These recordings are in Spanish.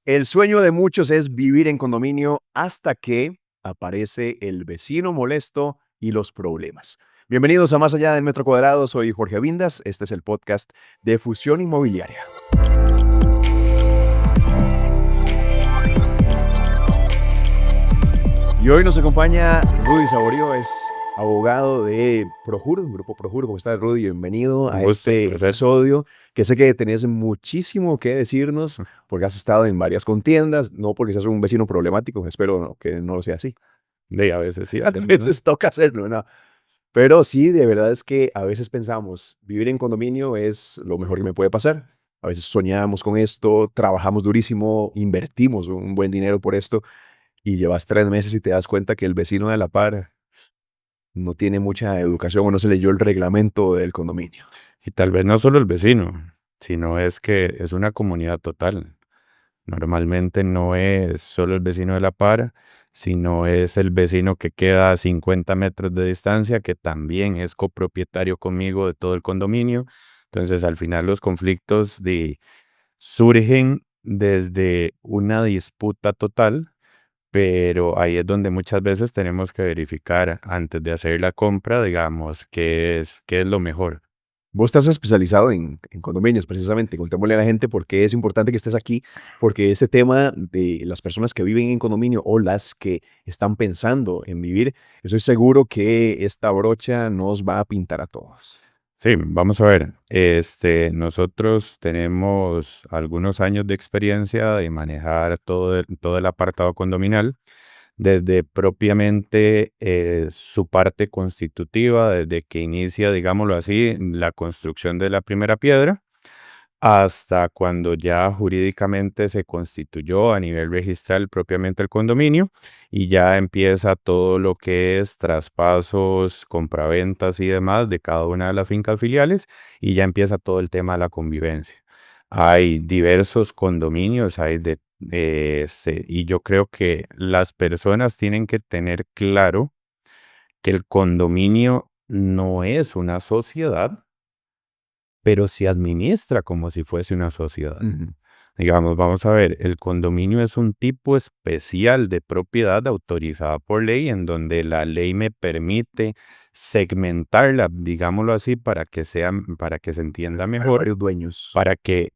El sueño de muchos es vivir en condominio hasta que aparece el vecino molesto y los problemas. Bienvenidos a Más Allá del Metro Cuadrado, soy Jorge Vindas, este es el podcast de Fusión Inmobiliaria. Y hoy nos acompaña Rudy Saborío, es abogado de Projur, Grupo Projur. ¿Cómo estás, Rudy? Bienvenido a Un gusto, este placer. episodio, que sé que tenés muchísimo que decirnos, porque has estado en varias contiendas, no porque seas un vecino problemático, espero que no lo sea así. A veces sí, A ¿verdad? veces toca hacerlo, ¿no? Pero sí, de verdad es que a veces pensamos, vivir en condominio es lo mejor que me puede pasar. A veces soñamos con esto, trabajamos durísimo, invertimos un buen dinero por esto, y llevas 3 meses y te das cuenta que el vecino de la par no tiene mucha educación o no se leyó el reglamento del condominio. Y tal vez no solo el vecino, sino es que es una comunidad total. Normalmente no es solo el vecino de la par, sino es el vecino que queda a 50 metros de distancia, que también es copropietario conmigo de todo el condominio. Entonces, al final los conflictos surgen desde una disputa total, pero ahí es donde muchas veces tenemos que verificar antes de hacer la compra, digamos, qué es lo mejor. Vos estás especializado en condominios, precisamente. Contémosle a la gente por qué es importante que estés aquí, porque ese tema de las personas que viven en condominio o las que están pensando en vivir, estoy seguro que esta brocha nos va a pintar a todos. Sí, vamos a ver. Nosotros tenemos algunos años de experiencia de manejar todo el apartado condominal, desde propiamente su parte constitutiva, desde que inicia, digámoslo así, la construcción de la primera piedra, hasta cuando ya jurídicamente se constituyó a nivel registral propiamente el condominio y ya empieza todo lo que es traspasos, compraventas y demás de cada una de las fincas filiales, y ya empieza todo el tema de la convivencia. Hay diversos condominios, y yo creo que las personas tienen que tener claro que el condominio no es una sociedad, pero se administra como si fuese una sociedad. Ujú. Digamos, vamos a ver, el condominio es un tipo especial de propiedad autorizada por ley, en donde la ley me permite segmentarla, digámoslo así, para que se entienda Hay mejor, varios dueños. para que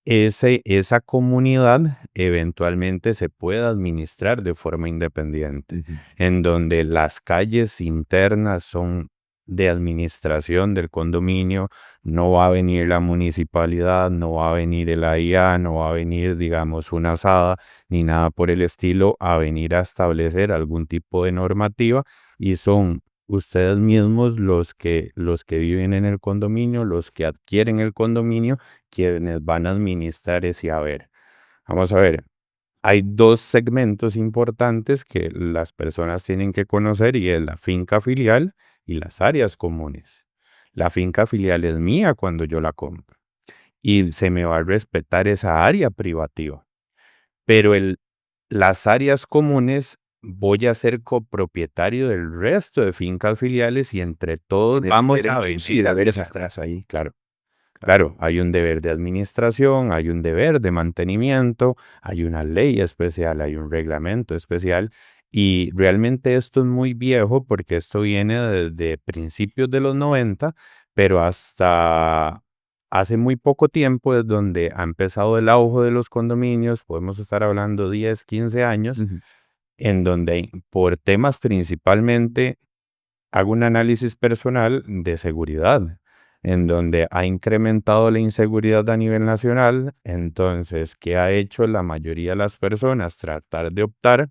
esa comunidad eventualmente se pueda administrar de forma independiente, Ujú. en donde las calles internas son de administración del condominio. No va a venir la municipalidad, no va a venir el AIA, no va a venir, digamos, una asada, ni nada por el estilo, a venir a establecer algún tipo de normativa, y son ustedes mismos los que viven en el condominio, los que adquieren el condominio, quienes van a administrar ese haber. Vamos a ver, hay dos segmentos importantes que las personas tienen que conocer, y es la finca filial y las áreas comunes. La finca filial es mía cuando yo la compro y se me va a respetar esa área privativa, pero las áreas comunes voy a ser copropietario del resto de fincas filiales, y entre todos Tienes vamos a derechos y venir a deberes administrar. atrás ahí. Claro. Claro, hay un deber de administración, hay un deber de mantenimiento, hay una ley especial, hay un reglamento especial, y realmente esto es muy viejo porque esto viene desde principios de los 90, pero hasta hace muy poco tiempo es donde ha empezado el auge de los condominios. Podemos estar hablando 10, 15 años, Ujú. en donde por temas principalmente hago un análisis personal de seguridad, en donde ha incrementado la inseguridad a nivel nacional. Entonces, ¿qué ha hecho la mayoría de las personas? Tratar de optar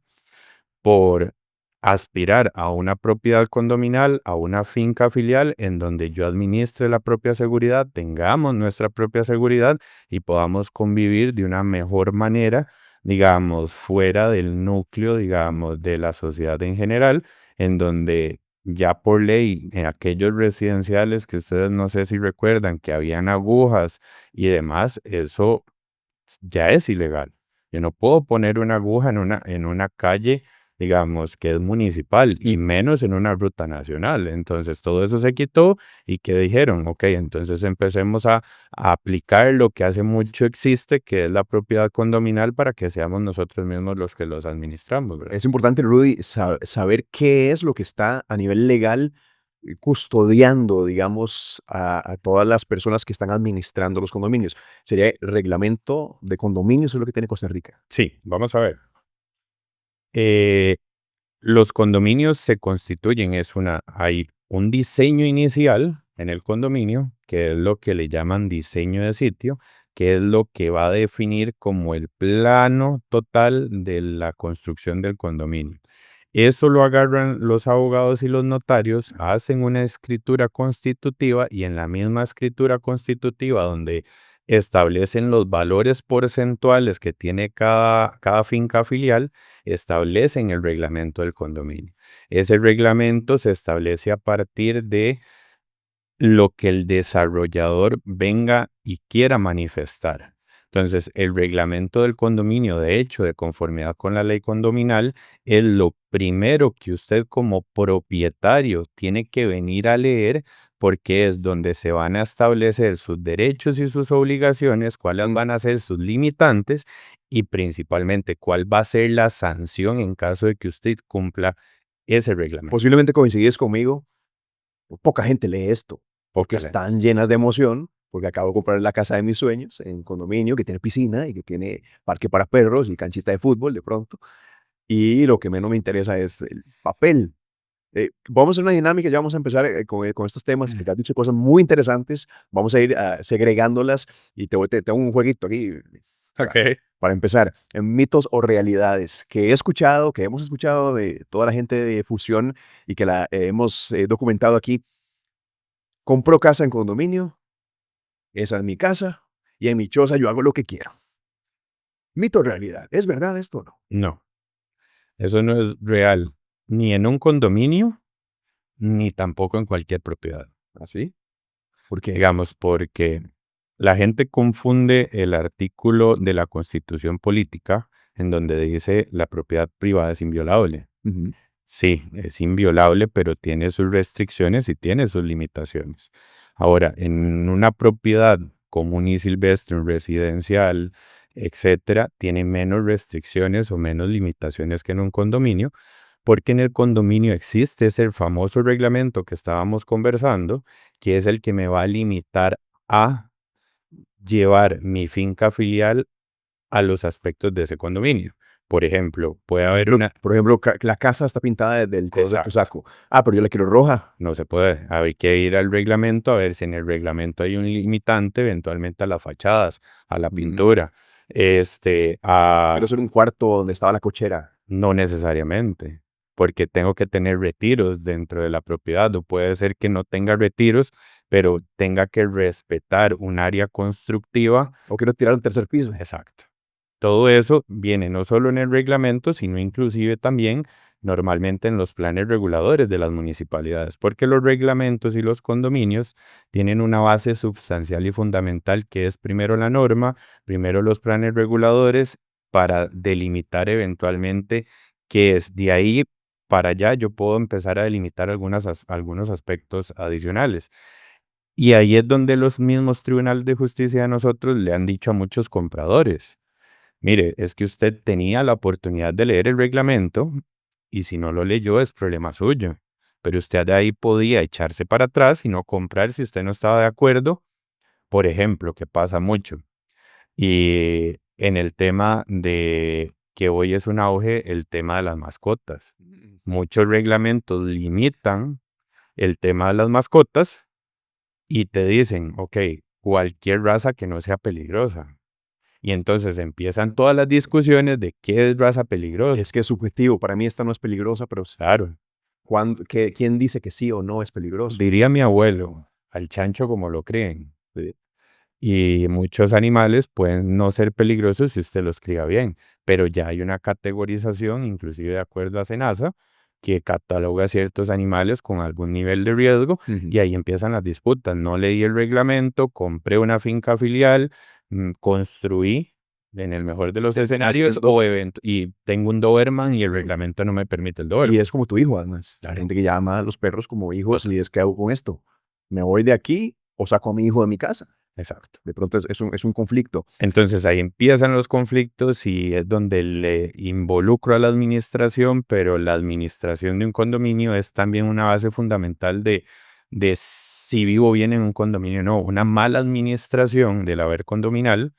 por aspirar a una propiedad condominal, a una finca filial, en donde yo administre la propia seguridad, tengamos nuestra propia seguridad y podamos convivir de una mejor manera, digamos, fuera del núcleo, digamos, de la sociedad en general, en donde ya por ley, en aquellos residenciales que ustedes no sé si recuerdan que habían agujas y demás, eso ya es ilegal. Yo no puedo poner una aguja en una calle digamos, que es municipal y menos en una ruta nacional. Entonces todo eso se quitó y que dijeron, ok, entonces empecemos a aplicar lo que hace mucho existe, que es la propiedad condominal para que seamos nosotros mismos los que los administramos, ¿verdad? Es importante, Rudy, saber qué es lo que está a nivel legal custodiando, digamos, a todas las personas que están administrando los condominios. Sería el reglamento de condominios, es lo que tiene Costa Rica. Sí, vamos a ver. Eh, los condominios se constituyen, hay un diseño inicial en el condominio, que es lo que le llaman diseño de sitio, que es lo que va a definir como el plano total de la construcción del condominio. Eso lo agarran los abogados y los notarios, hacen una escritura constitutiva y en la misma escritura constitutiva donde establecen los valores porcentuales que tiene cada finca filial, establecen el reglamento del condominio. Ese reglamento se establece a partir de lo que el desarrollador venga y quiera manifestar. Entonces, el reglamento del condominio, de hecho, de conformidad con la ley condominal, es lo primero que usted como propietario tiene que venir a leer porque es donde se van a establecer sus derechos y sus obligaciones, cuáles van a ser sus limitantes y principalmente cuál va a ser la sanción en caso de que usted cumpla ese reglamento. Posiblemente coincides conmigo, poca gente lee esto, porque Poca gente. están llenas de emoción, porque acabo de comprar la casa de mis sueños en condominio que tiene piscina y que tiene parque para perros y canchita de fútbol de pronto. Y lo que menos me interesa es el papel. Vamos a hacer una dinámica, ya vamos a empezar con estos temas, porque has dicho cosas muy interesantes. Vamos a ir segregándolas y te tengo un jueguito aquí Ok. para empezar. En mitos o realidades que he escuchado, que hemos escuchado de toda la gente de Fusión y que la hemos documentado aquí. Compro casa en condominio, esa es mi casa y en mi choza yo hago lo que quiero. Mito o realidad, ¿es verdad esto o no? No. Eso no es real, ni en un condominio, ni tampoco en cualquier propiedad. ¿Así? ¿Por qué? Digamos, porque la gente confunde el artículo de la Constitución Política en donde dice la propiedad privada es inviolable. Ujú. Sí, es inviolable, pero tiene sus restricciones y tiene sus limitaciones. Ahora, en una propiedad común y silvestre, un residencial, etcétera, tiene menos restricciones o menos limitaciones que en un condominio, porque en el condominio existe ese famoso reglamento que estábamos conversando, que es el que me va a limitar a llevar mi finca filial a los aspectos de ese condominio. Por ejemplo, puede haber una... Por ejemplo, la casa está pintada del color de tu Exacto. saco. Ah, pero yo la quiero roja. No se puede. Hay que ir al reglamento a ver si en el reglamento hay un limitante eventualmente a las fachadas, a la pintura. Quiero hacer un cuarto donde estaba la cochera. No necesariamente, porque tengo que tener retiros dentro de la propiedad. O puede ser que no tenga retiros, pero tenga que respetar un área constructiva. O quiero tirar un tercer piso. Exacto. Todo eso viene no solo en el reglamento, sino inclusive también normalmente en los planes reguladores de las municipalidades, porque los reglamentos y los condominios tienen una base sustancial y fundamental que es primero la norma, primero los planes reguladores para delimitar eventualmente qué es. De ahí para allá yo puedo empezar a delimitar algunos aspectos adicionales. Y ahí es donde los mismos tribunales de justicia de nosotros le han dicho a muchos compradores: mire, es que usted tenía la oportunidad de leer el reglamento y si no lo leyó es problema suyo. Pero usted de ahí podía echarse para atrás y no comprar si usted no estaba de acuerdo. Por ejemplo, que pasa mucho. Y en el tema de que hoy es un auge, el tema de las mascotas. Muchos reglamentos limitan el tema de las mascotas y te dicen, ok, cualquier raza que no sea peligrosa. Y entonces empiezan todas las discusiones de qué es raza peligrosa. Es que es subjetivo. Para mí esta no es peligrosa, pero Claro, ¿quién dice que sí o no es peligroso? diría mi abuelo, al chancho como lo creen. ¿Sí? Y muchos animales pueden no ser peligrosos si usted los cría bien, pero ya hay una categorización, inclusive de acuerdo a SENASA, que cataloga ciertos animales con algún nivel de riesgo y ahí empiezan las disputas. No leí el reglamento, compré una finca filial, construí en el mejor de los Sí, escenarios, haciendo- y tengo un Doberman y el reglamento no me permite el Doberman. y es como tu hijo, además. La Claro. gente que llama a los perros como hijos Total. y es, ¿qué hago con esto? ¿Me voy de aquí o saco a mi hijo de mi casa? Exacto. De pronto es un conflicto. Entonces ahí empiezan los conflictos y es donde le involucro a la administración, pero la administración de un condominio es también una base fundamental de si vivo bien en un condominio o no. Una mala administración del haber condominal,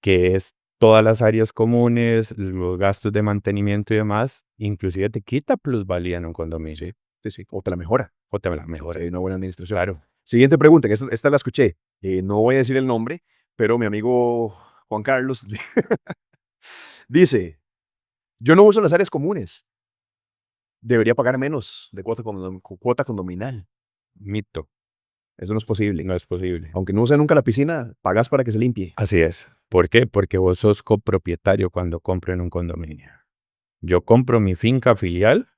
que es todas las áreas comunes, los gastos de mantenimiento y demás, inclusive te quita plusvalía en un condominio. Sí, sí, sí. O te la mejora. O te la Si mejora. hay una buena administración. Claro. Siguiente pregunta, que esta la escuché. No voy a decir el nombre, pero mi amigo Juan Carlos dice, yo no uso las áreas comunes. Debería pagar menos de cuota condominal. Mito. Eso no es posible. No es posible. Aunque no use nunca la piscina, pagas para que se limpie. Así es. ¿Por qué? Porque vos sos copropietario cuando compro en un condominio. Yo compro mi finca filial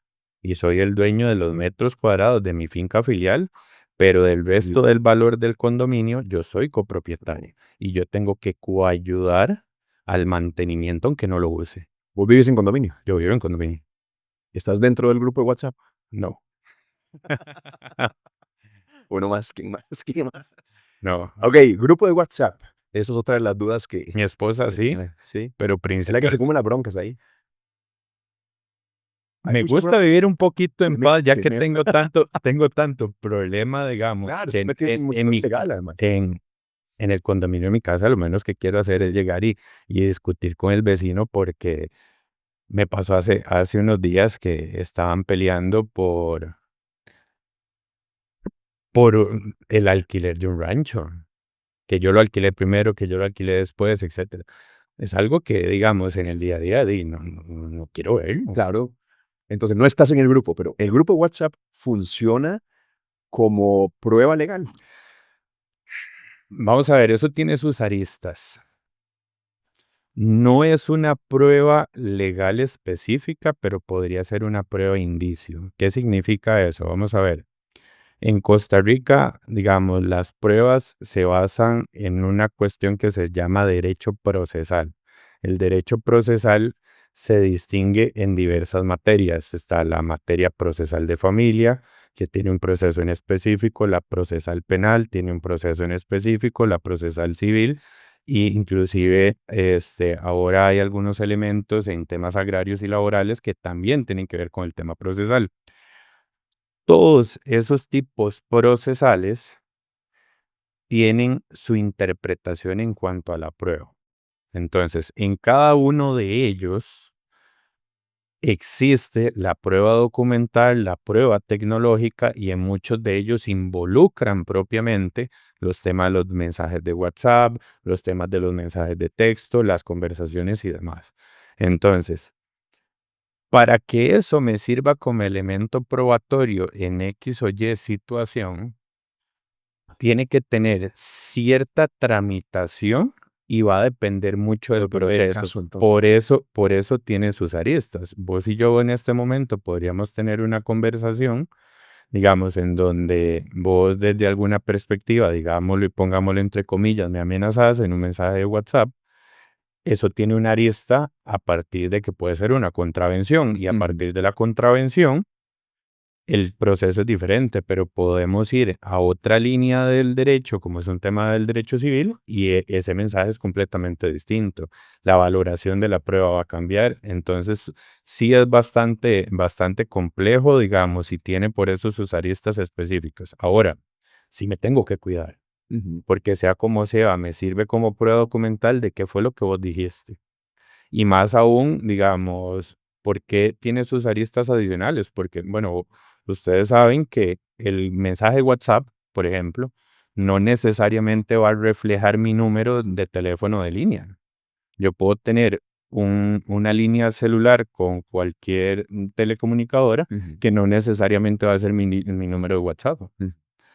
y soy el dueño de los metros cuadrados de mi finca filial, pero del resto del valor del condominio yo soy copropietario y yo tengo que coayudar al mantenimiento aunque no lo use. Vos vives en condominio. Yo vivo en condominio. ¿Estás dentro del grupo de WhatsApp? No, Uno más, ¿quién más? ¿Quién más? no. Ok, grupo de WhatsApp. Esa es otra de las dudas que... Mi esposa sí, Sí. pero Es la que se come las broncas ahí. Hay me mucha gusta bronca. vivir un poquito en paz, ya que Me- tengo tanto problema, digamos, Claro, que estoy metido en mucho ilegal, además. en el condominio de mi casa, lo menos que quiero hacer es llegar y discutir con el vecino porque me pasó hace unos días que estaban peleando por el alquiler de un rancho, que yo lo alquilé primero, que yo lo alquilé después, etcétera. Es algo que, digamos, en el día a día no quiero verlo. Claro. Entonces, no estás en el grupo, pero el grupo de WhatsApp funciona como prueba legal. Vamos a ver, eso tiene sus aristas. No es una prueba legal específica, pero podría ser una prueba indicio. ¿Qué significa eso? Vamos a ver. En Costa Rica, digamos, las pruebas se basan en una cuestión que se llama derecho procesal. El derecho procesal se distingue en diversas materias. Está la materia procesal de familia, que tiene un proceso en específico, la procesal penal tiene un proceso en específico, la procesal civil, y inclusive ahora hay algunos elementos en temas agrarios y laborales que también tienen que ver con el tema procesal. Todos esos tipos procesales tienen su interpretación en cuanto a la prueba. Entonces, en cada uno de ellos existe la prueba documental, la prueba tecnológica y en muchos de ellos involucran propiamente los temas de los mensajes de WhatsApp, los temas de los mensajes de texto, las conversaciones y demás. Entonces, para que eso me sirva como elemento probatorio en X o Y situación, tiene que tener cierta tramitación y va a depender mucho del Depende del proceso. caso, entonces. Por eso tiene sus aristas. Vos y yo en este momento podríamos tener una conversación, digamos, en donde vos desde alguna perspectiva, digámoslo y pongámoslo entre comillas, me amenazas en un mensaje de WhatsApp. Eso tiene una arista a partir de que puede ser una contravención y a partir de la contravención el proceso es diferente, pero podemos ir a otra línea del derecho, como es un tema del derecho civil, y ese mensaje es completamente distinto. La valoración de la prueba va a cambiar, entonces sí es bastante complejo, digamos, y tiene por eso sus aristas específicas. Ahora, sí me tengo que cuidar, porque sea como sea, me sirve como prueba documental de qué fue lo que vos dijiste. Y más aún, digamos, ¿por qué tiene sus aristas adicionales? Porque, bueno, ustedes saben que el mensaje de WhatsApp, por ejemplo, no necesariamente va a reflejar mi número de teléfono de línea. Yo puedo tener una línea celular con cualquier telecomunicadora que no necesariamente va a ser mi número de WhatsApp.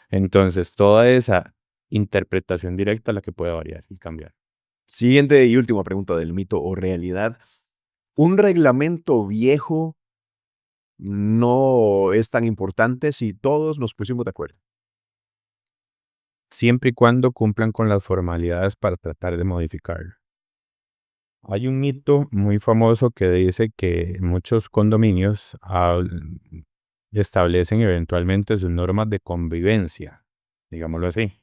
Entonces, toda esa interpretación directa es la que puede variar y cambiar. Siguiente y última pregunta del mito o realidad. ¿Un reglamento viejo no es tan importante si todos nos pusimos de acuerdo? Siempre y cuando cumplan con las formalidades para tratar de modificarlo. Hay un mito muy famoso que dice que muchos condominios establecen eventualmente sus normas de convivencia, digámoslo así.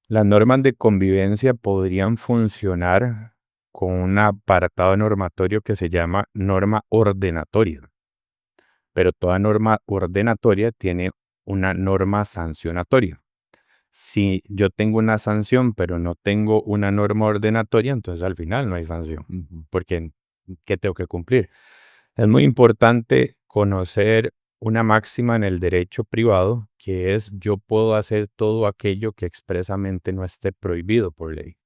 Las normas de convivencia podrían funcionar con un apartado normatorio que se llama norma ordenatoria, pero toda norma ordenatoria tiene una norma sancionatoria. Si yo tengo una sanción, pero no tengo una norma ordenatoria, entonces al final no hay sanción, porque ¿qué tengo que cumplir? Es muy importante conocer una máxima en el derecho privado, que es yo puedo hacer todo aquello que expresamente no esté prohibido por ley.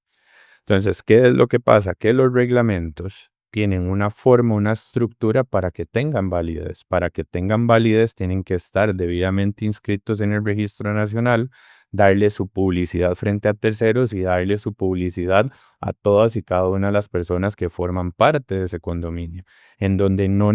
Entonces, ¿qué es lo que pasa? Que los reglamentos tienen una forma, una estructura para que tengan validez. Para que tengan validez tienen que estar debidamente inscritos en el registro nacional, darle su publicidad frente a terceros y darle su publicidad a todas y cada una de las personas que forman parte de ese condominio. En donde no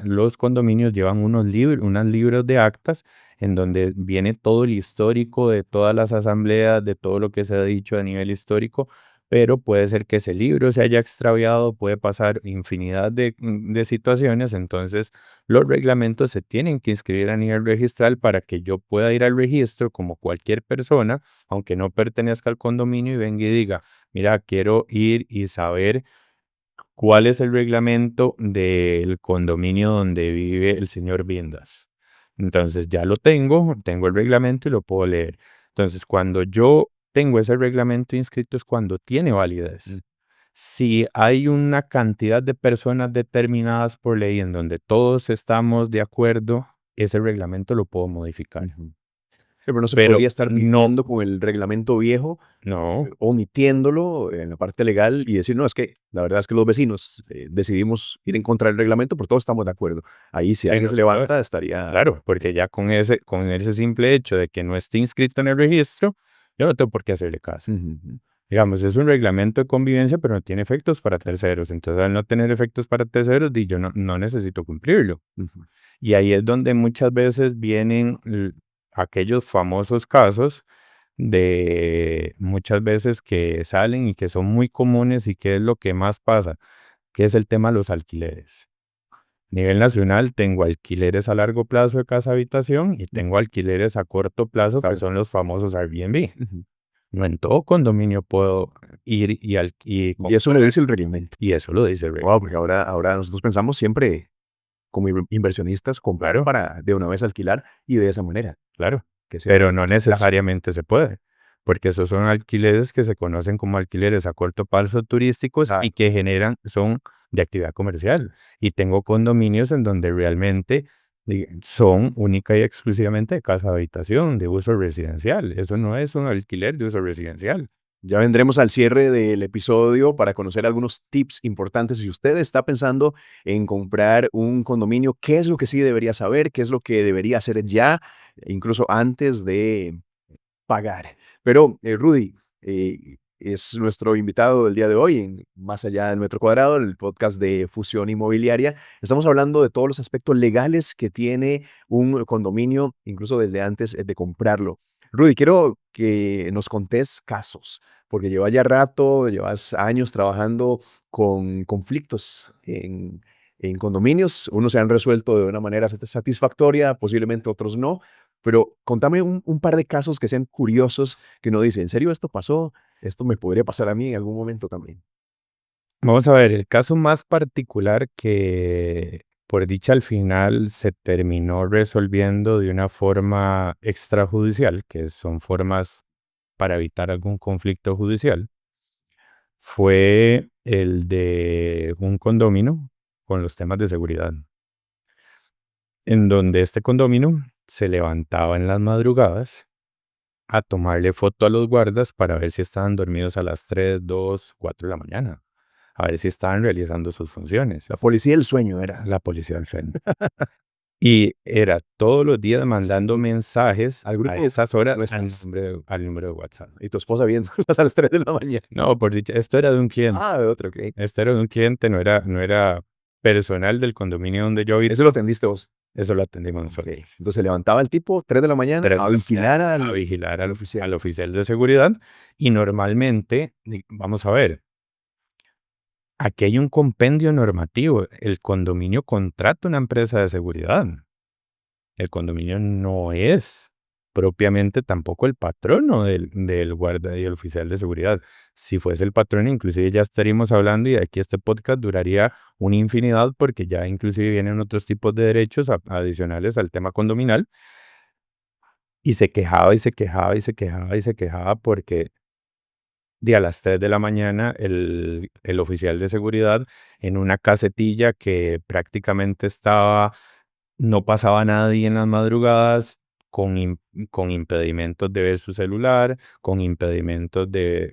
los condominios llevan unos libros de actas en donde viene todo el histórico de todas las asambleas, de todo lo que se ha dicho a nivel histórico, pero puede ser que ese libro se haya extraviado, puede pasar infinidad de situaciones, entonces los reglamentos se tienen que inscribir a nivel registral para que yo pueda ir al registro como cualquier persona, aunque no pertenezca al condominio y venga y diga, mira, quiero ir y saber cuál es el reglamento del condominio donde vive el señor Vindas. Entonces ya lo tengo el reglamento y lo puedo leer. Entonces cuando yo tengo ese reglamento inscrito es cuando tiene validez. Si hay una cantidad de personas determinadas por ley en donde todos estamos de acuerdo, ese reglamento lo puedo modificar. Pero no se Pero podría estar no, viviendo con el reglamento viejo, no, omitiéndolo en la parte legal y decir, no, es que la verdad es que los vecinos decidimos ir en contra del reglamento, pero todos estamos de acuerdo. Ahí si ahí alguien no se se puede. levanta, estaría... Claro, porque ya con ese simple hecho de que no esté inscrito en el registro, yo no tengo por qué hacerle caso. Ujú, Digamos, es un reglamento de convivencia, pero no tiene efectos para terceros. Entonces, al no tener efectos para terceros, yo no necesito cumplirlo. ujú. Y ahí es donde muchas veces vienen aquellos famosos casos de muchas veces que salen y que son muy comunes y que es lo que más pasa, que es el tema de los alquileres. A nivel nacional tengo alquileres a largo plazo de casa habitación y tengo alquileres a corto plazo que Claro. son los famosos Airbnb. Ujú. No en todo condominio puedo ir Y eso lo dice el reglamento. y eso lo dice el Wow, reglamento. porque ahora nosotros pensamos siempre como inversionistas comprar Claro, para de una vez alquilar y de esa manera, claro. que sea Pero no a plazo. necesariamente se puede, porque esos son alquileres que se conocen como alquileres a corto plazo turísticos y Claro. que son de actividad comercial. Y tengo condominios en donde realmente son única y exclusivamente de casa habitación, de uso residencial. Eso no es un alquiler de uso residencial. Ya vendremos al cierre del episodio para conocer algunos tips importantes. Si usted está pensando en comprar un condominio, ¿qué es lo que sí debería saber? ¿Qué es lo que debería hacer ya, incluso antes de pagar? Pero, Rudy, es nuestro invitado del día de hoy en Más allá del metro cuadrado, el podcast de Fusión Inmobiliaria. Estamos hablando de todos los aspectos legales que tiene un condominio, incluso desde antes de comprarlo. Rudy, quiero que nos contés casos, porque llevas ya rato, llevas años trabajando con conflictos en condominios. Unos se han resuelto de una manera satisfactoria, posiblemente otros no. Pero contame un par de casos que sean curiosos, que uno dice, ¿en serio esto pasó? Esto me podría pasar a mí en algún momento también. Vamos a ver, el caso más particular que por dicha al final se terminó resolviendo de una forma extrajudicial, que son formas para evitar algún conflicto judicial, fue el de un condominio con los temas de seguridad, en donde este condominio se levantaba en las madrugadas a tomarle foto a los guardas para ver si estaban dormidos a las 3, 2, 4 de la mañana, a ver si estaban realizando sus funciones. La policía del sueño era. La policía del tren. Y era todos los días mandando mensajes Al a grupo esas horas no al estás. número de WhatsApp. Y tu esposa viendo a las 3 de la mañana. No, por dicha, esto era de un cliente. Ah, de otro, ok. Esto era de un cliente, no era personal del condominio donde yo vivía. Eso lo atendiste vos. Eso lo atendimos Ok. nosotros. Entonces se levantaba el tipo, 3 de la mañana, 3 a de la vigilar mañana a vigilar al al oficial. oficial de seguridad y normalmente, vamos a ver, aquí hay un compendio normativo. El condominio contrata una empresa de seguridad. El condominio no es propiamente tampoco el patrono del guarda y el oficial de seguridad. Si fuese el patrono, inclusive ya estaríamos hablando y de aquí este podcast duraría una infinidad porque ya inclusive vienen otros tipos de derechos adicionales al tema condominal. Y se quejaba y se quejaba y se quejaba y se quejaba porque a las 3 de la mañana el oficial de seguridad en una casetilla que prácticamente no pasaba nadie en las madrugadas, con impedimentos de ver su celular, con impedimentos de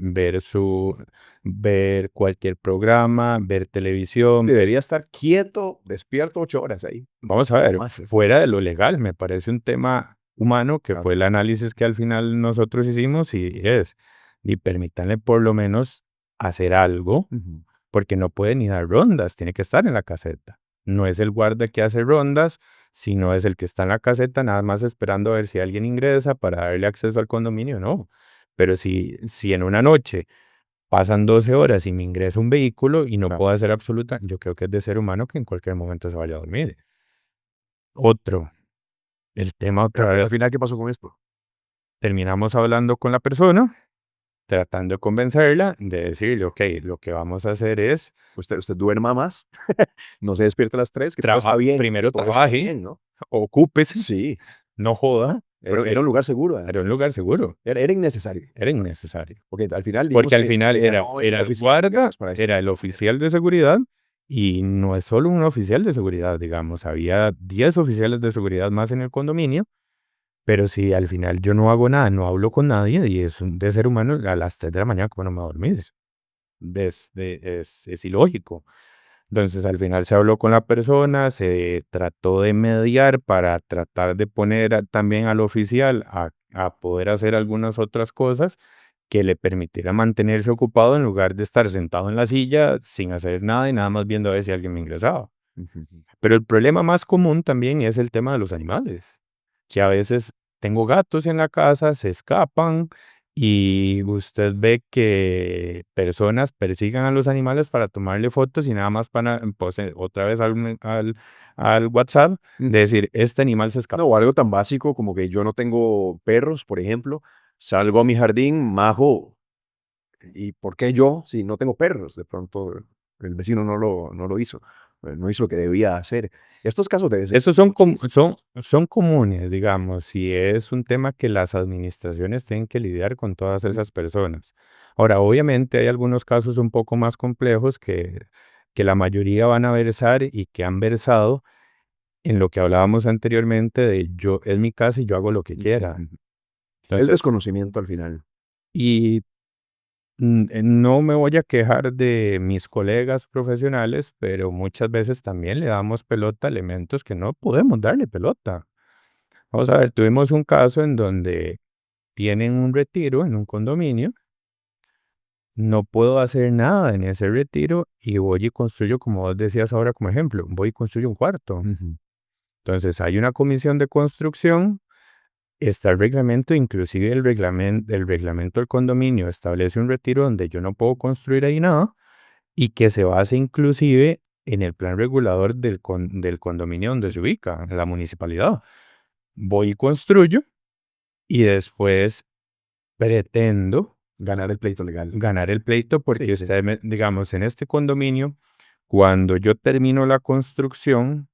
ver cualquier programa, ver televisión. Debería estar quieto, despierto 8 horas ahí. Vamos a ver, Más. fuera de lo legal, me parece un tema humano que Claro. fue el análisis que al final nosotros hicimos y permítanle por lo menos hacer algo, Ujú. porque no puede ni dar rondas, tiene que estar en la caseta. No es el guarda que hace rondas, sino es el que está en la caseta nada más esperando a ver si alguien ingresa para darle acceso al condominio, no. Pero si en una noche pasan 12 horas y me ingresa un vehículo y no Claro. puedo hacer absoluta, yo creo que es de ser humano que en cualquier momento se vaya a dormir. Otro, el tema otra Al vez, final, ¿qué pasó con esto? terminamos hablando con la persona, tratando de convencerla, de decirle, ok, lo que vamos a hacer es, Usted duerma más, no se despierte a las 3, que todo está bien, primero todo está trabaje, bien, ¿no? ocúpese, Sí, no joda, pero era un lugar seguro, además. era un lugar seguro, Era innecesario, era innecesario. porque al final digamos Porque al que final no el era el oficial de seguridad no guarda, es para eso. era el oficial de seguridad, y no es solo un oficial de seguridad, digamos, había 10 oficiales de seguridad más en el condominio. Pero si al final yo no hago nada, no hablo con nadie y es de ser humano, a las 3 de la mañana, ¿cómo no me voy a dormir? Es ilógico. Entonces al final se habló con la persona, se trató de mediar para tratar de poner también al oficial a poder hacer algunas otras cosas que le permitiera mantenerse ocupado en lugar de estar sentado en la silla sin hacer nada y nada más viendo a ver si alguien me ingresaba. Ujú. Pero el problema más común también es el tema de los animales, que a veces tengo gatos en la casa, se escapan y usted ve que personas persigan a los animales para tomarle fotos y nada más para, pues, otra vez al WhatsApp, Mm. de decir, este animal se escapó. No, o algo tan básico como que yo no tengo perros, por ejemplo, salgo a mi jardín, majo, ¿y por qué yo si no tengo perros? De pronto el vecino no lo hizo, no hizo lo que debía hacer. Estos casos deben ser Esos muchísimos. son comunes, digamos, y es un tema que las administraciones tienen que lidiar con todas Mm. esas personas. Ahora, obviamente hay algunos casos un poco más complejos que la mayoría van a versar y que han versado en lo que hablábamos anteriormente de yo, es mi casa y yo hago lo que quiera. Ujú. Es Entonces, desconocimiento al final. y no me voy a quejar de mis colegas profesionales, pero muchas veces también le damos pelota a elementos que no podemos darle pelota. Vamos a ver, tuvimos un caso en donde tienen un retiro en un condominio, no puedo hacer nada en ese retiro y voy y construyo, como vos decías ahora como ejemplo, voy y construyo un cuarto. Ujú. Entonces hay una comisión de construcción, está el reglamento, inclusive el reglamento del condominio establece un retiro donde yo no puedo construir ahí nada y que se basa inclusive en el plan regulador del condominio donde se ubica, en la municipalidad. Voy y construyo y después pretendo Ganar el pleito legal. ganar el pleito porque Sí, sí. usted, digamos, en este condominio, cuando yo termino la construcción,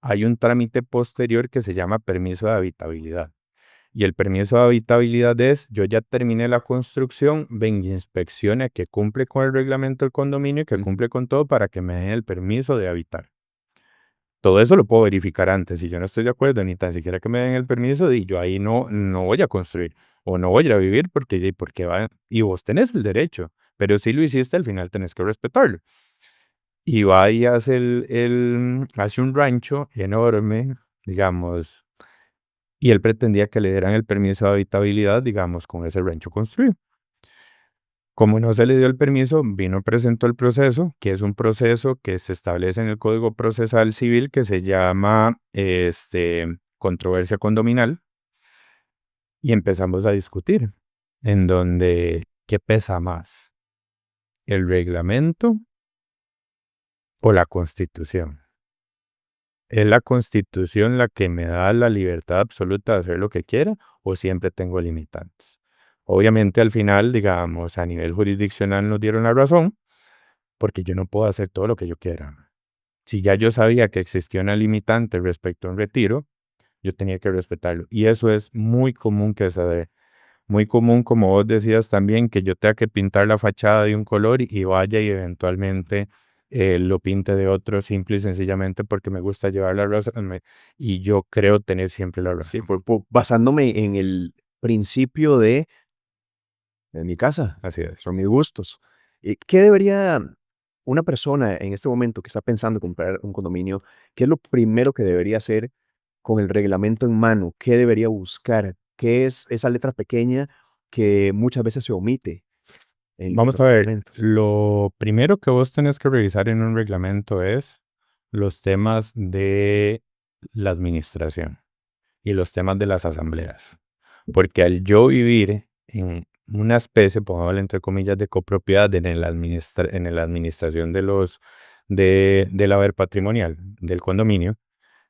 hay un trámite posterior que se llama permiso de habitabilidad. Y el permiso de habitabilidad es, yo ya terminé la construcción, ven y inspeccione que cumple con el reglamento del condominio y que Ujú. cumple con todo para que me den el permiso de habitar. Todo eso lo puedo verificar antes. Si yo no estoy de acuerdo, ni tan siquiera que me den el permiso, y yo ahí no voy a construir o no voy a ir a vivir porque va, y vos tenés el derecho, pero si lo hiciste, al final tenés que respetarlo. Y va y hace un rancho enorme, digamos, y él pretendía que le dieran el permiso de habitabilidad, digamos, con ese rancho construido. Como no se le dio el permiso, vino, presentó el proceso, que es un proceso que se establece en el Código Procesal Civil que se llama controversia condominal y empezamos a discutir en donde, ¿qué pesa más? ¿El reglamento o la Constitución. ¿Es la Constitución la que me da la libertad absoluta de hacer lo que quiera o siempre tengo limitantes? Obviamente al final, digamos, a nivel jurisdiccional nos dieron la razón porque yo no puedo hacer todo lo que yo quiera. Si ya yo sabía que existía una limitante respecto a un retiro, yo tenía que respetarlo. Y eso es muy común que se dé. Muy común, como vos decías también, que yo tenga que pintar la fachada de un color y vaya y eventualmente lo pinte de otro simple y sencillamente porque me gusta llevar la razón y yo creo tener siempre la Sí, razón. basándome en el principio de en mi casa, Así es. son mis gustos. ¿Qué debería una persona en este momento que está pensando en comprar un condominio, qué es lo primero que debería hacer con el reglamento en mano? ¿Qué debería buscar? ¿Qué es esa letra pequeña que muchas veces se omite en Vamos los a ver, reglamentos? lo primero que vos tenés que revisar en un reglamento es los temas de la administración y los temas de las asambleas. Porque al yo vivir en una especie, pongámosle entre comillas, de copropiedad en la administración del haber patrimonial del condominio,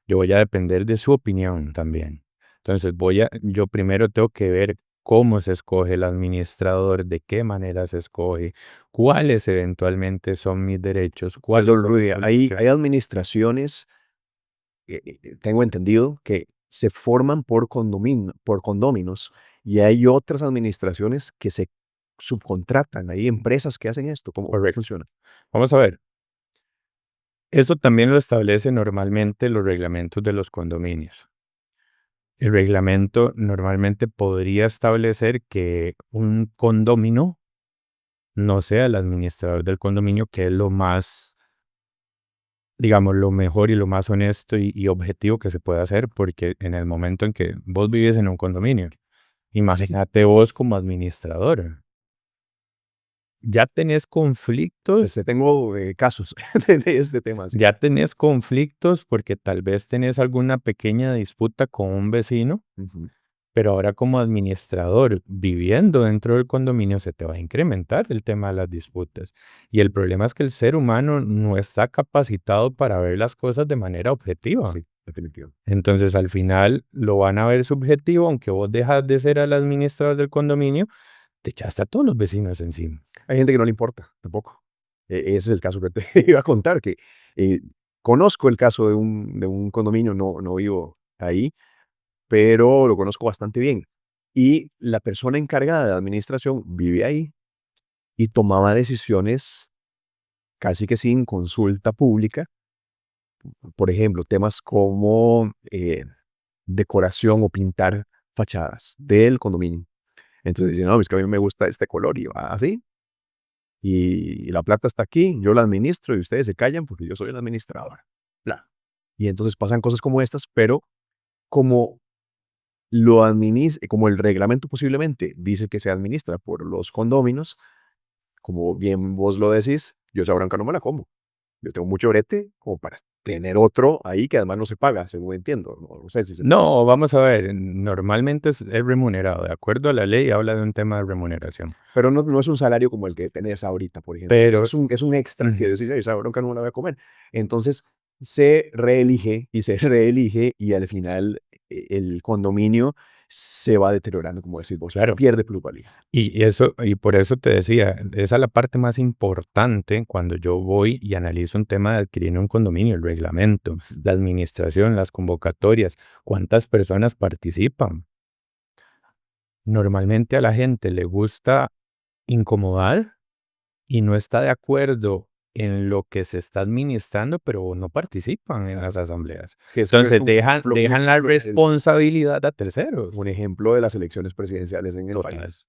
yo voy a depender de su opinión también. Entonces yo primero tengo que ver cómo se escoge el administrador, de qué manera se escoge, cuáles eventualmente son mis derechos, cuáles Perdón, son mis Rudy, hay obligaciones. administraciones, tengo entendido, que se forman por condóminos y hay otras administraciones que se subcontratan. Hay empresas que hacen esto. ¿Cómo Correcto. funciona? Vamos a ver. Eso también lo establece normalmente los reglamentos de los condominios. El reglamento normalmente podría establecer que un condominio no sea el administrador del condominio, que es lo más, digamos, lo mejor y lo más honesto y objetivo que se puede hacer, porque en el momento en que vos vives en un condominio, imagínate vos como administrador, ya tenés conflictos. Tengo casos de este tema, sí. Ya tenés conflictos porque tal vez tenés alguna pequeña disputa con un vecino, Ujú. pero ahora como administrador viviendo dentro del condominio se te va a incrementar el tema de las disputas. Y el problema es que el ser humano no está capacitado para ver las cosas de manera objetiva. Sí, definitivo. Entonces al final lo van a ver subjetivo, aunque vos dejas de ser el administrador del condominio, te echaste a todos los vecinos encima. Hay gente que no le importa tampoco. Ese es el caso que te iba a contar, que eh, conozco el caso de un condominio, no vivo ahí, pero lo conozco bastante bien. Y la persona encargada de administración vive ahí y tomaba decisiones casi que sin consulta pública. Por ejemplo, temas como decoración o pintar fachadas del condominio. Entonces dice, no, es que a mí me gusta este color y va así. Y la plata está aquí, yo la administro y ustedes se callan porque yo soy el administrador. Bla. Y entonces pasan cosas como estas, pero como como el reglamento posiblemente dice que se administra por los condóminos, como bien vos lo decís, yo esa bronca no me la como. Yo tengo mucho brete como para tener otro ahí que además no se paga, según entiendo. No sé si se paga. No, vamos a ver, normalmente es remunerado, de acuerdo a la ley habla de un tema de remuneración, Pero no es un salario como el que tenés ahorita, por ejemplo. pero Es un extra que ujú, decís: "Ay, esa bronca no me la voy a comer". Entonces, se reelige y se reelige, y al final el condominio se va deteriorando, como decís vos, claro, pierde plusvalía. y por eso te decía, esa es la parte más importante cuando yo voy y analizo un tema de adquirir un condominio, el reglamento, Ujú. la administración, las convocatorias, cuántas personas participan. Normalmente a la gente le gusta incomodar y no está de acuerdo en lo que se está administrando, pero no participan en las asambleas. Que es Entonces un dejan la responsabilidad a terceros. un ejemplo de las elecciones presidenciales en el Total, país.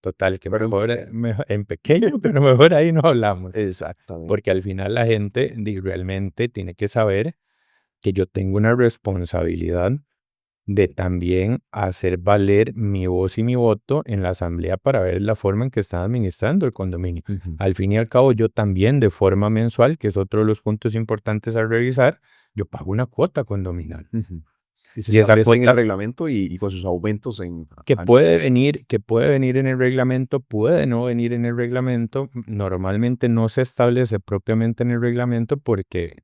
total, que Pero en mejor, pequeño. en pequeño, pero mejor ahí no hablamos. Exactamente. Porque al final la gente realmente tiene que saber que yo tengo una responsabilidad de también hacer valer mi voz y mi voto en la asamblea para ver la forma en que están administrando el condominio. Ujú, Al fin y al cabo, yo también de forma mensual, que es otro de los puntos importantes a revisar, yo pago una cuota condominal. ujú. Y se Y esa establece en el cuota reglamento y con sus aumentos anuales. que puede venir en el reglamento, puede no venir en el reglamento. Normalmente no se establece propiamente en el reglamento porque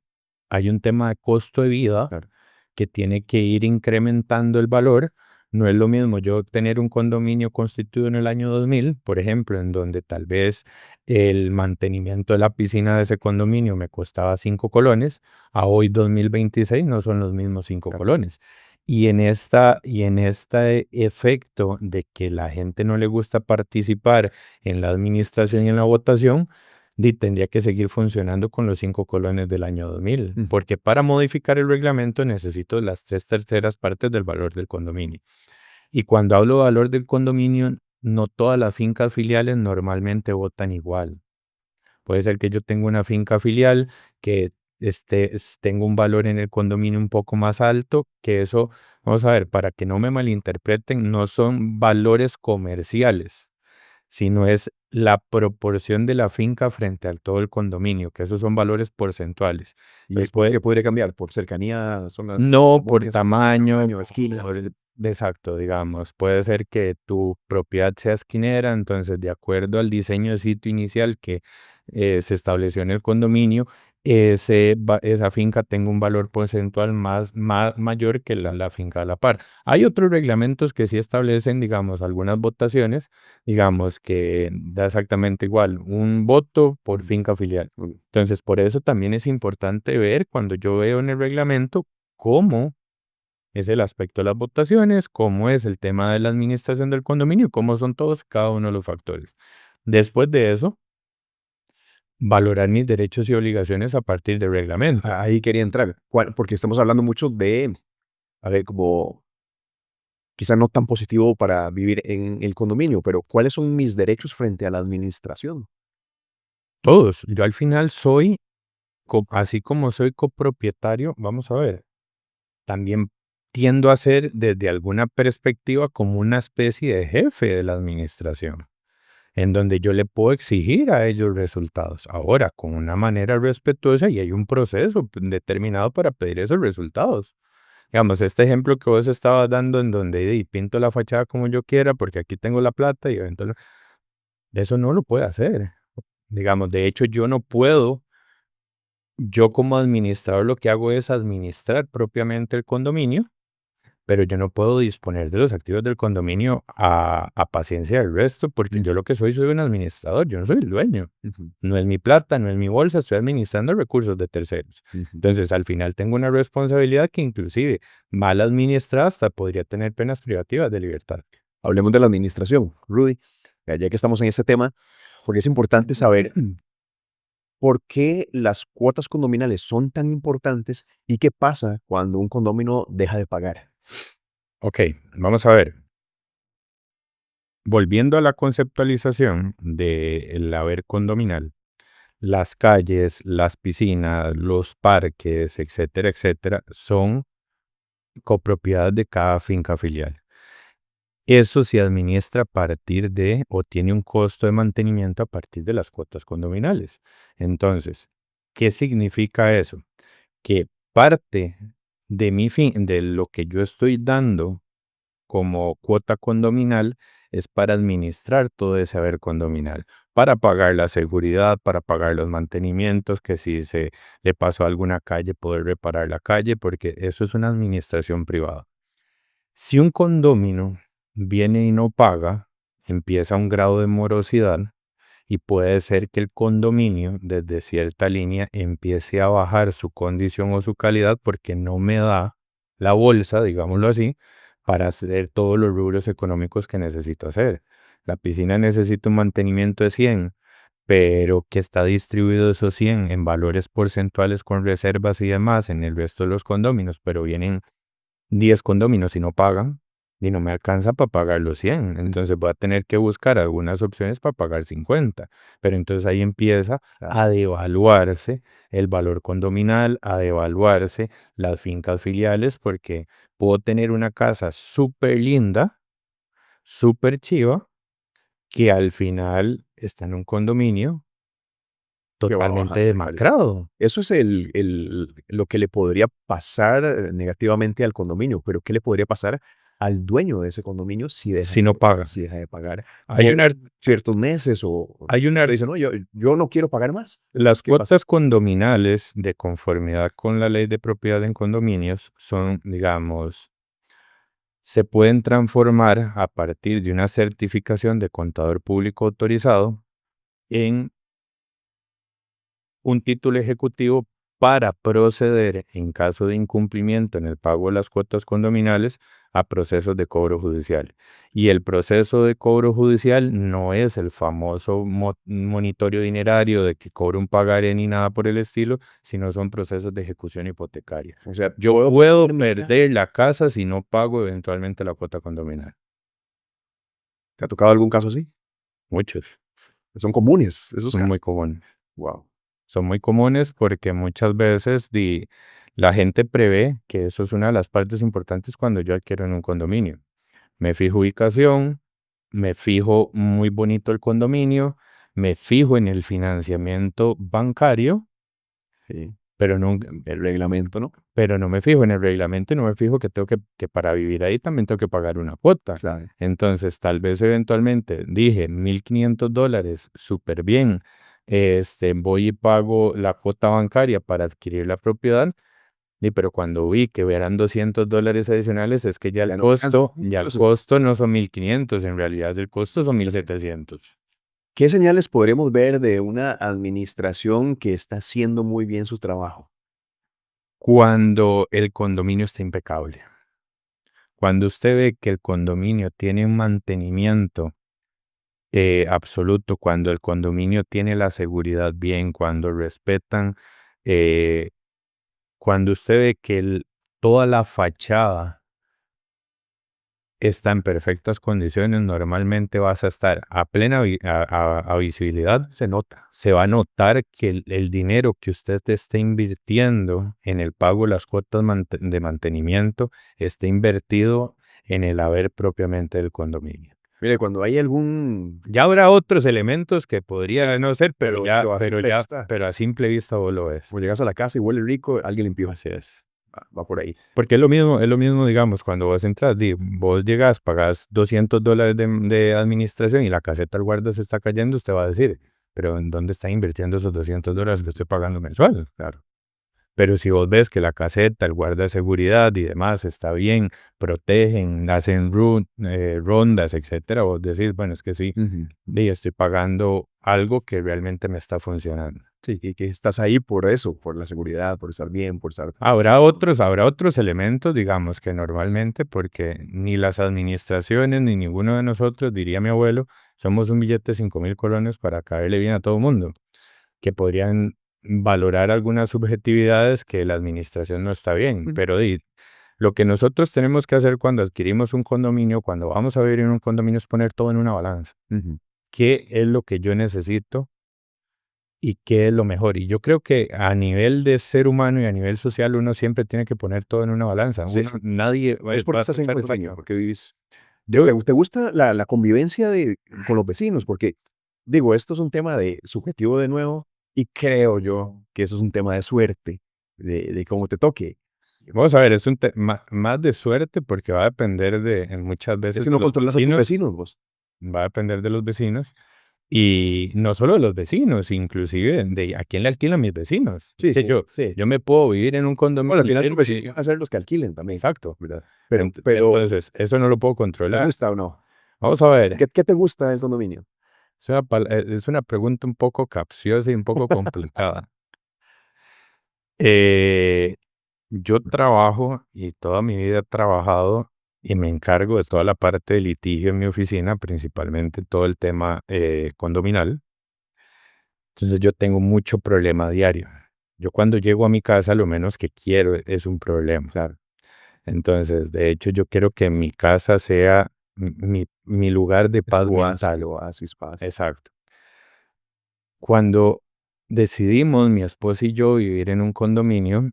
hay un tema de costo de vida Claro. que tiene que ir incrementando el valor. No es lo mismo yo tener un condominio constituido en el año 2000, por ejemplo, en donde tal vez el mantenimiento de la piscina de ese condominio me costaba 5 colones, a hoy 2026 no son los mismos 5 Claro. colones. Y en este efecto de que la gente no le gusta participar en la administración y en la votación, tendría que seguir funcionando con los 5 colones del año 2000, Ujú. porque para modificar el reglamento necesito las 3/3 partes del valor del condominio. Y cuando hablo de valor del condominio, no todas las fincas filiales normalmente votan igual. Puede ser que yo tenga una finca filial que tenga un valor en el condominio un poco más alto, que eso, vamos a ver, para que no me malinterpreten, no son valores comerciales, sino es la proporción de la finca frente al todo el condominio, que esos son valores porcentuales. ¿Y Entonces, por qué podría cambiar? ¿Por cercanía, zonas no por bosques, tamaño, tamaño, esquinas? exacto, digamos, puede ser que tu propiedad sea esquinera, entonces de acuerdo al diseño de sitio inicial que se estableció en el condominio, esa finca tenga un valor porcentual mayor que la finca a la par. Hay otros reglamentos que sí establecen, digamos, algunas votaciones, digamos, que da exactamente igual, un voto por Mm, finca filial. mm. Entonces, por eso también es importante ver cuando yo veo en el reglamento cómo es el aspecto de las votaciones, cómo es el tema de la administración del condominio, cómo son todos cada uno de los factores. Después de eso, valorar mis derechos y obligaciones a partir del reglamento. Ahí quería entrar, porque estamos hablando mucho de, a ver, como quizá no tan positivo para vivir en el condominio, pero ¿cuáles son mis derechos frente a la administración? Todos. Yo al final soy, así como soy copropietario, vamos a ver, también tiendo a ser desde alguna perspectiva como una especie de jefe de la administración, en donde yo le puedo exigir a ellos resultados. Ahora, con una manera respetuosa y hay un proceso determinado para pedir esos resultados. Digamos, este ejemplo que vos estabas dando en donde pinto la fachada como yo quiera porque aquí tengo la plata y eventualmente, eso no lo puede hacer. Digamos, de hecho, yo como administrador lo que hago es administrar propiamente el condominio, pero yo no puedo disponer de los activos del condominio a paciencia del resto, porque yo Ujú, lo que soy un administrador, yo no soy el dueño. ujú, No es mi plata, no es mi bolsa, estoy administrando recursos de terceros. ujú. Entonces, al final tengo una responsabilidad que inclusive mal administrada hasta podría tener penas privativas de libertad. Hablemos de la administración, Rudy, ya que estamos en este tema, porque es importante saber por qué las cuotas condominales son tan importantes y qué pasa cuando un condominio deja de pagar. Ok, vamos a ver. Volviendo a la conceptualización del haber condominal, las calles, las piscinas, los parques, etcétera, etcétera, son copropiedad de cada finca filial. Eso se administra a partir de o tiene un costo de mantenimiento a partir de las cuotas condominales. Entonces, ¿qué significa eso? Que parte de lo que yo estoy dando como cuota condominal es para administrar todo ese haber condominal, para pagar la seguridad, para pagar los mantenimientos, que si se le pasó a alguna calle, poder reparar la calle, porque eso es una administración privada. Si un condominio viene y no paga, empieza un grado de morosidad y puede ser que el condominio desde cierta línea empiece a bajar su condición o su calidad porque no me da la bolsa, digámoslo así, para hacer todos los rubros económicos que necesito hacer. La piscina necesita un mantenimiento de 100, pero que está distribuido esos 100 en valores porcentuales con reservas y demás en el resto de los condominios, pero vienen 10 condóminos y no pagan, y no me alcanza para pagar los 100. Mm, Entonces voy a tener que buscar algunas opciones para pagar 50. Pero entonces ahí empieza claro. a devaluarse el valor condominal, a devaluarse las fincas filiales, porque puedo tener una casa súper linda, súper chiva, que al final está en un condominio que va a totalmente bajar el precio. demacrado. Eso es lo que le podría pasar negativamente al condominio, pero ¿qué le podría pasar al dueño de ese condominio Si no paga. si deja de pagar Hay por una, ciertos meses o hay una, te dice, no, yo no quiero pagar más? las ¿Qué pasa? cuotas condominales de conformidad con la ley de propiedad en condominios son, digamos, se pueden transformar a partir de una certificación de contador público autorizado en un título ejecutivo para proceder, en caso de incumplimiento en el pago de las cuotas condominales, a procesos de cobro judicial. Y el proceso de cobro judicial no es el famoso monitorio dinerario de que cobro un pagaré ni nada por el estilo, sino son procesos de ejecución hipotecaria. O sea, Yo puedo puedo ponerme ya. perder la casa si no pago eventualmente la cuota condominal. ¿Te ha tocado algún caso así? Muchos, Son comunes esos son casos. muy comunes. Wow. Son muy comunes porque muchas veces la gente prevé que eso es una de las partes importantes cuando yo adquiero en un condominio. Me fijo ubicación, me fijo muy bonito el condominio, me fijo en el financiamiento bancario, Sí. pero no, El reglamento, ¿no? pero no me fijo en el reglamento y no me fijo que tengo que para vivir ahí también tengo que pagar una cuota. Claro. Entonces, tal vez eventualmente dije $1,500, súper bien. Voy y pago la cuota bancaria para adquirir la propiedad. Pero cuando vi que eran $200 adicionales, es que ya Ya no alcanza. ya el Incluso, costo no son 1,500, en realidad el costo son 1,700. ¿qué señales podremos ver de una administración que está haciendo muy bien su trabajo? Cuando el condominio está impecable. Cuando usted ve que el condominio tiene un mantenimiento absoluto, cuando el condominio tiene la seguridad bien, cuando respetan, eh, cuando usted ve que toda la fachada está en perfectas condiciones, normalmente vas a estar a plena a visibilidad. Se nota. Se va a notar que el dinero que usted esté invirtiendo en el pago de las cuotas de mantenimiento está invertido en el haber propiamente del condominio. Mire, cuando hay algún... Ya habrá otros elementos que podría Sí, no ser, pero pero a simple vista vos lo ves. como llegas a la casa y huele rico, alguien limpió. Así es. Va por ahí. Porque es lo mismo, digamos, cuando vos entras, vos llegas, pagas $200 de administración y la caseta del guarda se está cayendo, usted va a decir, pero ¿en dónde está invirtiendo esos $200 que estoy pagando mensual? Claro. Pero si vos ves que la caseta, el guarda de seguridad y demás está bien, protegen, hacen rondas, etcétera, vos decís, bueno, es que sí, Ujú. estoy pagando algo que realmente me está funcionando. Sí, que estás ahí por eso, por la seguridad, por estar bien, por estar... Habrá otros elementos, digamos, que normalmente, porque ni las administraciones ni ninguno de nosotros, diría mi abuelo, somos un billete de 5,000 colones para caerle bien a todo el mundo, que podrían valorar algunas subjetividades que la administración no está bien, Ujú. pero lo que nosotros tenemos que hacer cuando adquirimos un condominio, cuando vamos a vivir en un condominio, es poner todo en una balanza. Ujú. ¿Qué es lo que yo necesito y qué es lo mejor? Y yo creo que a nivel de ser humano y a nivel social, uno siempre tiene que poner todo en una balanza. Sí, sí. Nadie ¿Vos por va qué a estás en estar condominio? perfecto. ¿Por qué vivís? ¿Te gusta la convivencia con los vecinos? Porque, digo, esto es un tema de subjetivo de nuevo y creo yo que eso es un tema de suerte, de cómo te toque. Vamos a ver, es un más de suerte porque va a depender muchas Es veces que de no los controlas a tus vecinos, vecinos, vos. va a depender de los vecinos. Y no solo de los vecinos, inclusive de a quién le alquilan mis vecinos. Es Sí, que sí, sí. yo me puedo vivir en un Bueno, al condominio. final tus vecinos van a ser los que alquilen también, Exacto. ¿verdad? Pero, Entonces, eso no lo puedo ¿te controlar. gusta o no? Vamos a ver, ¿Qué te gusta del condominio? es una pregunta un poco capciosa y un poco complicada. Eh, yo trabajo y toda mi vida he trabajado y me encargo de toda la parte de litigio en mi oficina, principalmente todo el tema condominal. Entonces yo tengo mucho problema diario. Yo cuando llego a mi casa lo menos que quiero es un problema. Claro. Entonces, de hecho, yo quiero que mi casa sea mi lugar de paz mental. Oasis, paz. Exacto. Cuando decidimos, mi esposa y yo, vivir en un condominio,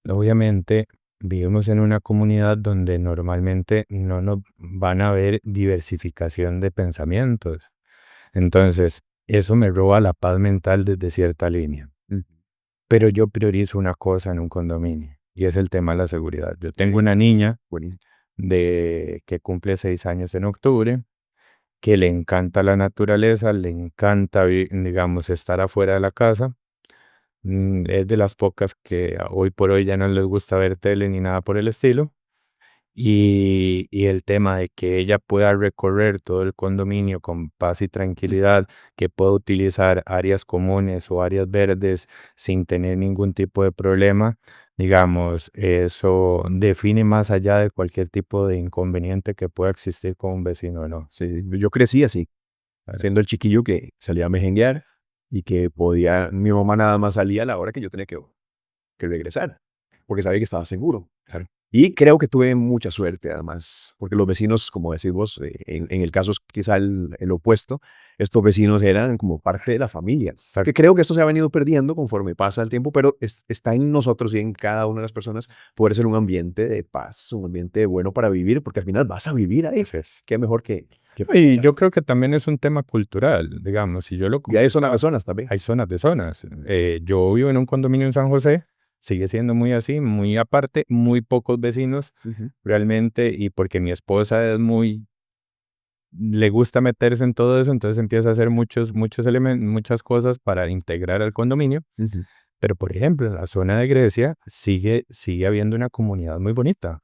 obviamente vivimos en una comunidad donde normalmente no nos van a ver diversificación de pensamientos. Entonces, eso me roba la paz mental desde cierta línea. Pero yo priorizo una cosa en un condominio y es el tema de la seguridad. Yo tengo una niña Buenísimo. que cumple 6 años en octubre, que le encanta la naturaleza, le encanta, digamos, estar afuera de la casa. Es de las pocas que hoy por hoy ya no les gusta ver tele ni nada por el estilo. Y el tema de que ella pueda recorrer todo el condominio con paz y tranquilidad, que pueda utilizar áreas comunes o áreas verdes sin tener ningún tipo de problema, digamos, eso define más allá de cualquier tipo de inconveniente que pueda existir con un vecino o no. Sí, yo crecí así, Vale. siendo el chiquillo que salía a mejenguear y que podía, mi mamá nada más salía a la hora que yo tenía que regresar, porque sabía que estaba seguro. Claro. Y creo que tuve mucha suerte, además, porque los vecinos, como decís vos, en el caso es quizá el opuesto, estos vecinos eran como parte de la familia. Claro. Que creo que esto se ha venido perdiendo conforme pasa el tiempo, pero está en nosotros y en cada una de las personas poder ser un ambiente de paz, un ambiente bueno para vivir, porque al final vas a vivir ahí. Así es. Qué mejor que Y yo creo que también es un tema cultural, digamos, si yo lo y hay zonas de zonas también. hay zonas de zonas. Yo vivo en un condominio en San José, sigue siendo muy así, muy aparte, muy pocos vecinos realmente, y porque mi esposa es muy, le gusta meterse en todo eso, entonces empieza a hacer muchos elementos, muchas cosas para integrar al condominio. Pero, por ejemplo, en la zona de Grecia sigue habiendo una comunidad muy bonita.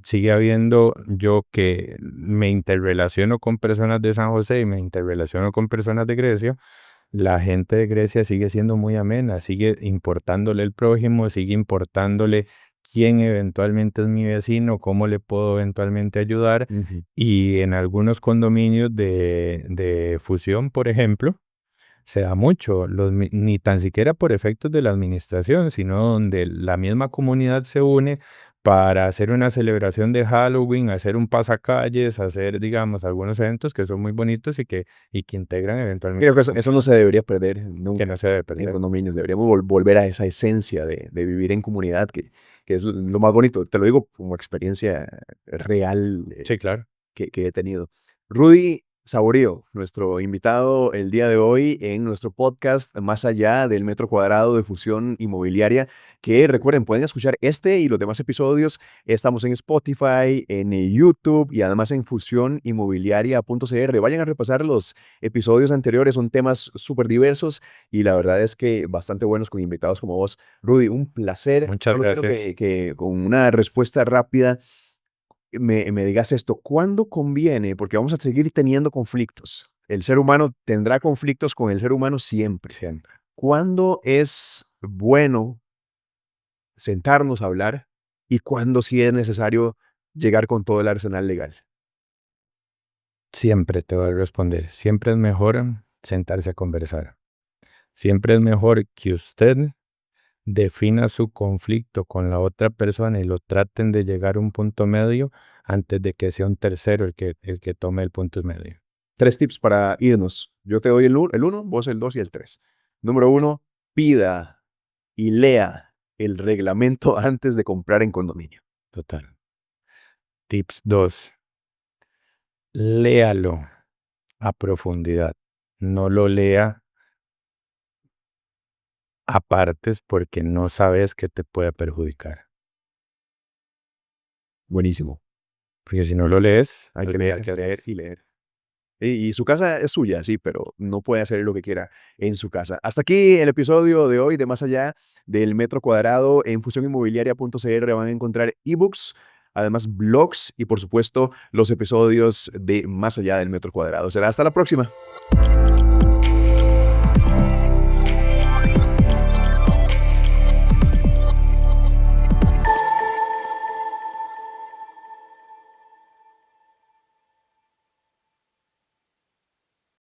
Sigue habiendo, yo que me interrelaciono con personas de San José y me interrelaciono con personas de Grecia, la gente de Grecia sigue siendo muy amena, sigue importándole el prójimo, sigue importándole quién eventualmente es mi vecino, cómo le puedo eventualmente ayudar. Y en algunos condominios de fusión, por ejemplo, se da mucho, ni tan siquiera por efectos de la administración, sino donde la misma comunidad se une para hacer una celebración de Halloween, hacer un pasacalles, hacer, digamos, algunos eventos que son muy bonitos y que integran eventualmente. Creo que eso no se debería perder Que nunca no se debe en perder. condominios. Deberíamos volver a esa esencia de vivir en comunidad, que es lo más bonito. Te lo digo como experiencia real Sí, claro. que he tenido. Rudy Saborío, nuestro invitado el día de hoy en nuestro podcast Más allá del metro cuadrado de fusión inmobiliaria, que recuerden, pueden escuchar este y los demás episodios. Estamos en Spotify, en YouTube y además en fusioninmobiliaria.cr. Vayan a repasar los episodios anteriores, son temas súper diversos y la verdad es que bastante buenos con invitados como vos. Rudy, un placer. Muchas Solo quiero gracias. que con una respuesta rápida me digas esto, ¿cuándo conviene? Porque vamos a seguir teniendo conflictos. El ser humano tendrá conflictos con el ser humano siempre. Siempre. ¿Cuándo es bueno sentarnos a hablar y cuándo sí es necesario llegar con todo el arsenal legal? Siempre te voy a responder. Siempre es mejor sentarse a conversar. Siempre es mejor que usted defina su conflicto con la otra persona y lo traten de llegar a un punto medio antes de que sea un tercero el que tome el punto medio. 3 tips para irnos. Yo te doy el 1, vos el 2 y el 3. Número 1, pida y lea el reglamento antes de comprar en condominio. Total. Tips 2. Léalo a profundidad. No lo lea a partes porque no sabes que te puede perjudicar. Buenísimo. Porque si no lo lees, Hay pues que mira leer, qué haces. leer y leer. Y su casa es suya, sí, pero no puede hacer lo que quiera en su casa. Hasta aquí el episodio de hoy de Más allá del metro cuadrado. En fusioninmobiliaria.cr van a encontrar ebooks, además blogs y por supuesto los episodios de Más allá del metro cuadrado. Será hasta la próxima.